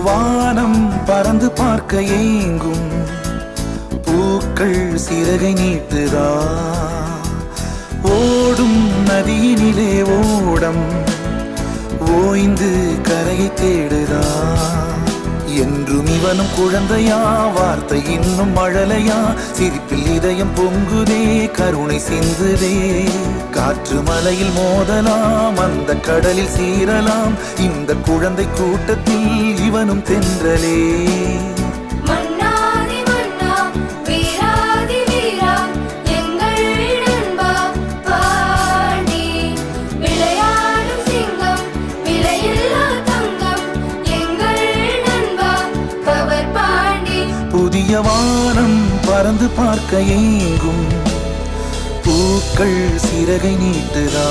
வானம் பறந்து பார்க்க ஏங்கும் பூக்கள் சிறகை நீட்டுதா ஓடும் நதியினிலே ஓடம் ஓய்ந்து கரையை தேடுதா என்றும் இவனும் குழந்தையா வார்த்தை இன்னும் மழலையா சிரிப்பில் இதயம் பொங்குதே கருணை சிந்துதே காற்று மலையில் மோதலாம் அந்த கடலில் சீரலாம் இந்த குழந்தை கூட்டத்தில் இவனும் தென்றலே புதிய வானம் பறந்து பார்க்க ஏங்கும் பூக்கள் சிறகை நீட்டுதா